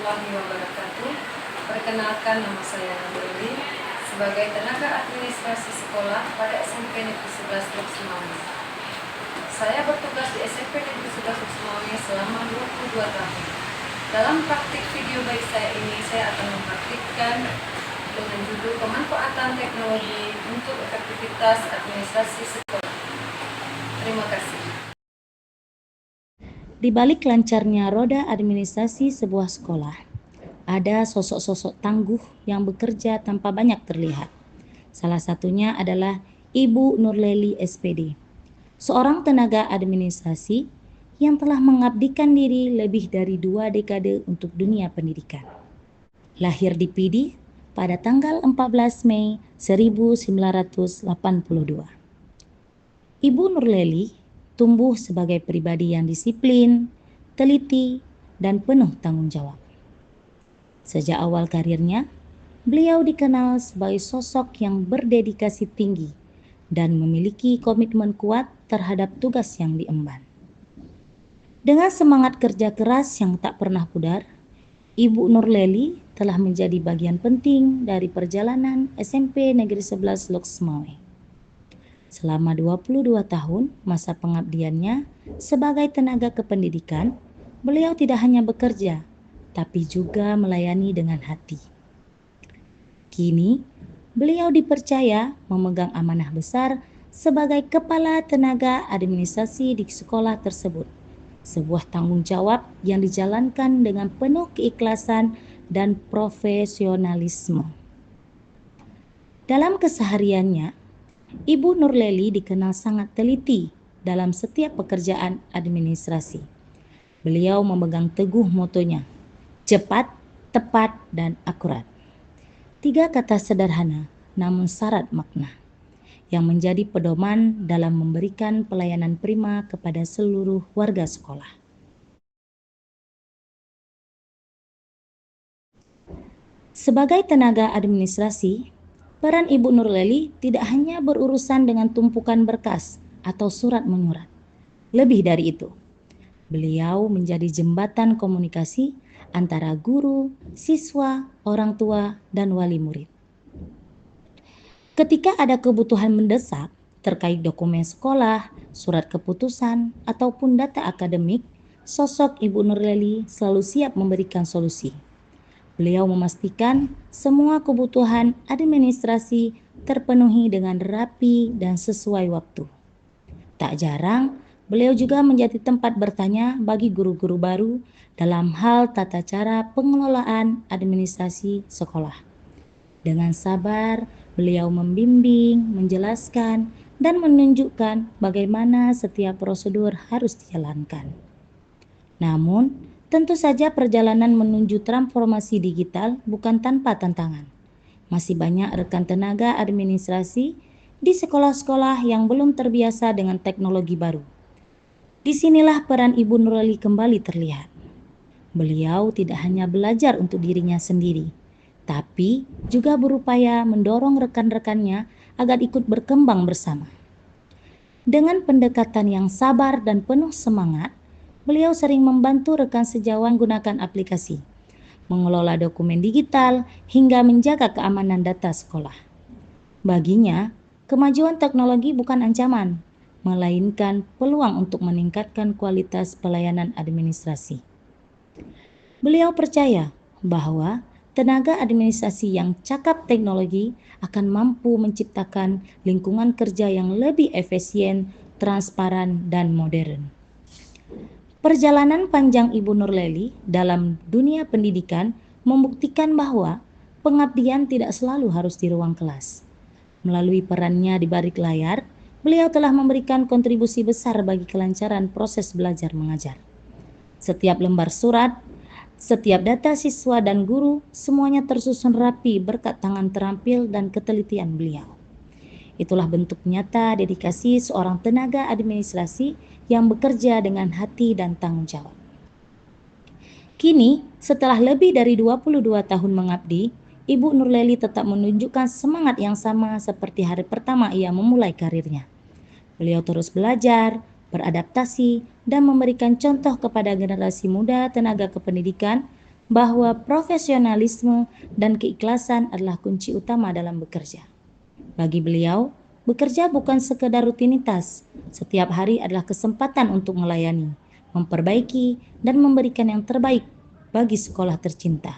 warahmatullahi wabarakatuh. Perkenalkan, nama saya Nurleli sebagai tenaga administrasi sekolah pada SMP Negeri 11 Lok Sumawe. Saya bertugas di SMP Negeri 11 Lok Sumawe selama 22 tahun. Dalam praktik video baik saya ini, saya akan mempraktikkan dengan judul pemanfaatan teknologi untuk efektivitas administrasi sekolah. Terima kasih. Di balik lancarnya roda administrasi sebuah sekolah, ada sosok-sosok tangguh yang bekerja tanpa banyak terlihat. Salah satunya adalah Ibu Nurleli SPD, seorang tenaga administrasi yang telah mengabdikan diri lebih dari 2 dekade untuk dunia pendidikan. Lahir di Pidi pada tanggal 14 Mei 1982. Ibu Nurleli tumbuh sebagai pribadi yang disiplin, teliti, dan penuh tanggung jawab. Sejak awal karirnya, beliau dikenal sebagai sosok yang berdedikasi tinggi dan memiliki komitmen kuat terhadap tugas yang diemban. Dengan semangat kerja keras yang tak pernah pudar, Ibu Nurleli telah menjadi bagian penting dari perjalanan SMP Negeri 11 Lok Sumawe. Selama 22 tahun masa pengabdiannya sebagai tenaga kependidikan, beliau tidak hanya bekerja, tapi juga melayani dengan hati. Kini, beliau dipercaya memegang amanah besar sebagai kepala tenaga administrasi di sekolah tersebut. Sebuah tanggung jawab yang dijalankan dengan penuh keikhlasan dan profesionalisme. Dalam kesehariannya, Ibu Nurleli dikenal sangat teliti dalam setiap pekerjaan administrasi. Beliau memegang teguh motonya, cepat, tepat, dan akurat. 3 kata sederhana namun syarat makna yang menjadi pedoman dalam memberikan pelayanan prima kepada seluruh warga sekolah. Sebagai tenaga administrasi, peran Ibu Nurleli tidak hanya berurusan dengan tumpukan berkas atau surat menyurat. Lebih dari itu, beliau menjadi jembatan komunikasi antara guru, siswa, orang tua, dan wali murid. Ketika ada kebutuhan mendesak terkait dokumen sekolah, surat keputusan, ataupun data akademik, sosok Ibu Nurleli selalu siap memberikan solusi. Beliau memastikan semua kebutuhan administrasi terpenuhi dengan rapi dan sesuai waktu. Tak jarang, beliau juga menjadi tempat bertanya bagi guru-guru baru dalam hal tata cara pengelolaan administrasi sekolah. Dengan sabar, beliau membimbing, menjelaskan, dan menunjukkan bagaimana setiap prosedur harus dijalankan. Namun, tentu saja perjalanan menuju transformasi digital bukan tanpa tantangan. Masih banyak rekan tenaga administrasi di sekolah-sekolah yang belum terbiasa dengan teknologi baru. Disinilah peran Ibu Nurleli kembali terlihat. Beliau tidak hanya belajar untuk dirinya sendiri, tapi juga berupaya mendorong rekan-rekannya agar ikut berkembang bersama. Dengan pendekatan yang sabar dan penuh semangat, beliau sering membantu rekan sejawat menggunakan aplikasi, mengelola dokumen digital, hingga menjaga keamanan data sekolah. Baginya, kemajuan teknologi bukan ancaman, melainkan peluang untuk meningkatkan kualitas pelayanan administrasi. Beliau percaya bahwa tenaga administrasi yang cakap teknologi akan mampu menciptakan lingkungan kerja yang lebih efisien, transparan, dan modern. Perjalanan panjang Ibu Nurleli dalam dunia pendidikan membuktikan bahwa pengabdian tidak selalu harus di ruang kelas. Melalui perannya di balik layar, beliau telah memberikan kontribusi besar bagi kelancaran proses belajar mengajar. Setiap lembar surat, setiap data siswa dan guru, semuanya tersusun rapi berkat tangan terampil dan ketelitian beliau. Itulah bentuk nyata dedikasi seorang tenaga administrasi yang bekerja dengan hati dan tanggung jawab. Kini, setelah lebih dari 22 tahun mengabdi, Ibu Nurleli tetap menunjukkan semangat yang sama seperti hari pertama ia memulai karirnya. Beliau terus belajar, beradaptasi, dan memberikan contoh kepada generasi muda tenaga kependidikan bahwa profesionalisme dan keikhlasan adalah kunci utama dalam bekerja. Bagi beliau, bekerja bukan sekedar rutinitas. Setiap hari adalah kesempatan untuk melayani, memperbaiki, dan memberikan yang terbaik bagi sekolah tercinta.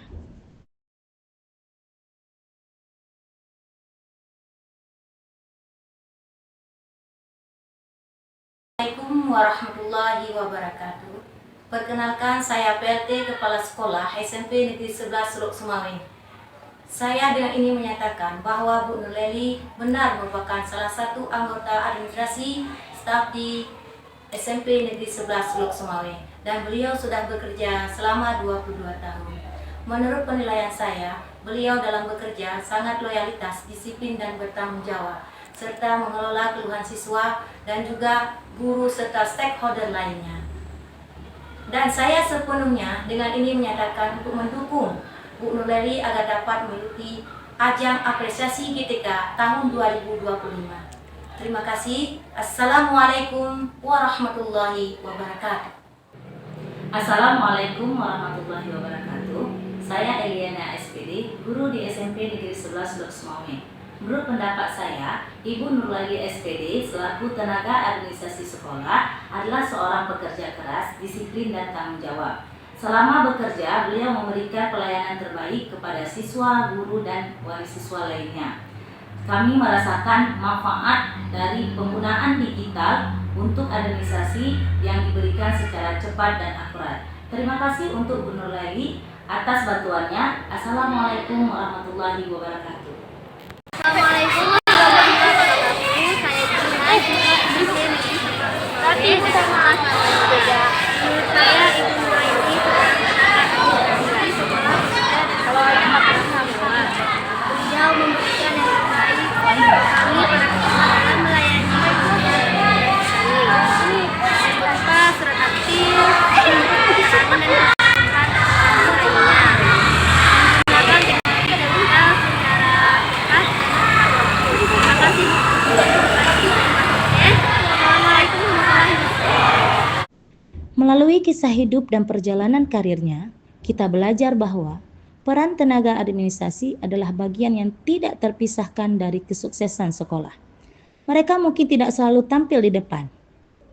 Assalamualaikum warahmatullahi wabarakatuh. Perkenalkan, saya PLT Kepala Sekolah SMP Negeri 11 Seluk Sumawe. Saya dengan ini menyatakan bahwa Bu Nurleli benar merupakan salah satu anggota administrasi staf di SMP Negeri 11 Seluk Sumawe dan beliau sudah bekerja selama 22 tahun. Menurut penilaian saya, beliau dalam bekerja sangat loyalitas, disiplin dan bertanggung jawab, serta mengelola keluhan siswa dan juga guru serta stakeholder lainnya. Dan saya sepenuhnya dengan ini menyatakan untuk mendukung Bu Nurleli agar dapat mengikuti ajang apresiasi GTK tahun 2025. Terima kasih. Assalamualaikum warahmatullahi wabarakatuh. Assalamualaikum warahmatullahi wabarakatuh. Saya Eliana SPD, guru di SMP Negeri 11 Seluk Sumawe. Menurut pendapat saya, Ibu Nurleli SPD selaku tenaga administrasi sekolah adalah seorang pekerja keras, disiplin dan tanggung jawab. Selama bekerja, beliau memberikan pelayanan terbaik kepada siswa, guru dan wali siswa lainnya. Kami merasakan manfaat dari penggunaan digital untuk administrasi yang diberikan secara cepat dan akurat. Terima kasih untuk Bu Nurleli atas bantuannya. Assalamualaikum warahmatullahi wabarakatuh. Assalamualaikum warahmatullahi wabarakatuh. Saya Dina juga di sini. Tapi sama berbeda. Menurut saya Ibu Nurleli dari sekolah dan kalau semua beliau memberikan yang terbaik kami para kesempatan melayani kami tanpa surat aktif dan keterangan lainnya. Menggunakan teknologi digital secara cepat dan tepat waktu. Terima kasih. Assalamualaikum warahmatullahi wabarakatuh. Melalui kisah hidup dan perjalanan karirnya, kita belajar bahwa peran tenaga administrasi adalah bagian yang tidak terpisahkan dari kesuksesan sekolah. Mereka mungkin tidak selalu tampil di depan,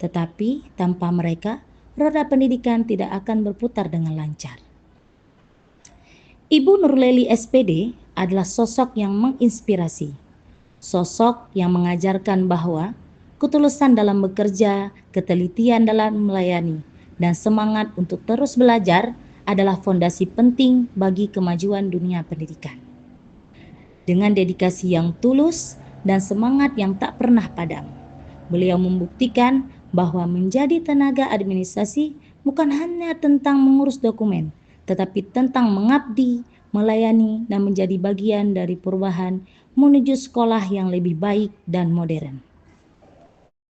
tetapi tanpa mereka, roda pendidikan tidak akan berputar dengan lancar. Ibu Nurleli SPD adalah sosok yang menginspirasi, sosok yang mengajarkan bahwa ketulusan dalam bekerja, ketelitian dalam melayani, dan semangat untuk terus belajar adalah fondasi penting bagi kemajuan dunia pendidikan. Dengan dedikasi yang tulus dan semangat yang tak pernah padam, beliau membuktikan bahwa menjadi tenaga administrasi bukan hanya tentang mengurus dokumen, tetapi tentang mengabdi, melayani, dan menjadi bagian dari perubahan menuju sekolah yang lebih baik dan modern.